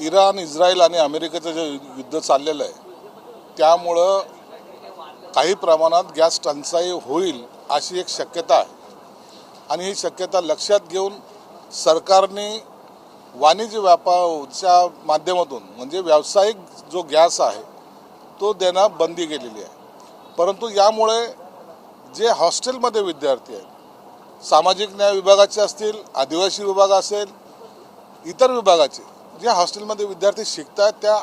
Iran, Israel आणि अमेरिकेचं जे युद्ध चाललेलं आहे त्यामुळं काही प्रमाणात गॅस टंचाई होईल अशी एक शक्यता आहे आणि ही शक्यता लक्षात घेऊन सरकारने वाणिज्य व्यापाराच्या माध्यमातून म्हणजे व्यावसायिक जो गॅस आहे तो देणं बंदी केलेली आहे। परंतु यामुळे जे हॉस्टेलमध्ये विद्यार्थी आहेत, सामाजिक न्याय विभागाचे असतील, आदिवासी विभाग असेल, इतर विभागाचे जे हॉस्टेलमध्ये विद्यार्थी शिकतात त्या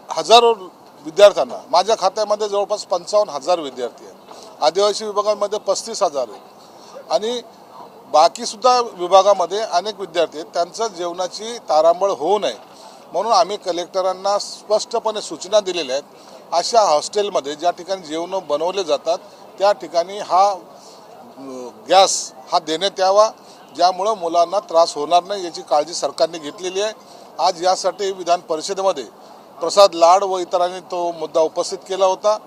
हजारो विद्यार्थ्यांना, माझ्या खात्यामध्ये जवळपास 55,000 विद्यार्थी आहेत, आदिवासी विभागामध्ये 35,000 आहेत आणि बाकीसुद्धा विभागामध्ये अनेक विद्यार्थी आहेत, त्यांचं जेवणाची तारांबळ होऊ नये म्हणून आम्ही कलेक्टरांना स्पष्टपणे सूचना दिलेल्या आहेत। अशा हॉस्टेलमध्ये ज्या ठिकाणी जेवण बनवले जातात त्या ठिकाणी हा गॅस हा देण्यात यावा, ज्यामुळं मुलांना त्रास होणार नाही याची काळजी सरकारने घेतलेली आहे। आज यासाठी विधान परिषदेमध्ये प्रसाद लाड व इतरांनी तो मुद्दा उपस्थित केला होता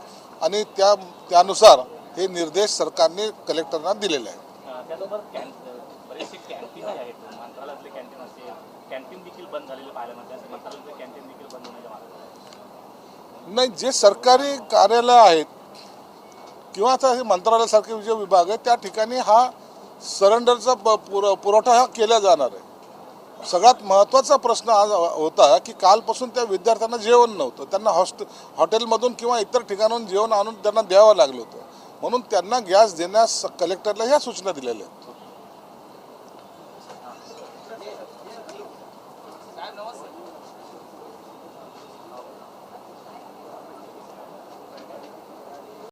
आणि त्यानुसार हे निर्देश सरकारने कलेक्टरांना दिलेले आहेत। त्याचबरोबर बरेचसे कॅन्टीन आहेत, मंत्रालयातले कॅन्टीन असतील, कॅन्टीन देखील बंद झालेले पाहायला मिळतात, मंत्रालयातले कॅन्टीन देखील बंद होण्याच्या मार्गावर नाही, जे सरकारी कार्यालय आहेत किंवा आता हे मंत्रालयासारखे जे विभाग आहेत त्या ठिकाणी हा सिलेंडरचा पुरवठा हा केला जाणार आहे। सगळ्यात महत्त्वाचा प्रश्न आज होता की कालपासून त्या विद्यार्थ्यांना जेवण नव्हतं, त्यांना हॉटेलमधून किंवा इतर ठिकाणाहून जेवण आणून त्यांना द्यावं लागलं होतं, म्हणून त्यांना गॅस देण्यास कलेक्टरला ह्या सूचना दिलेल्या आहेत।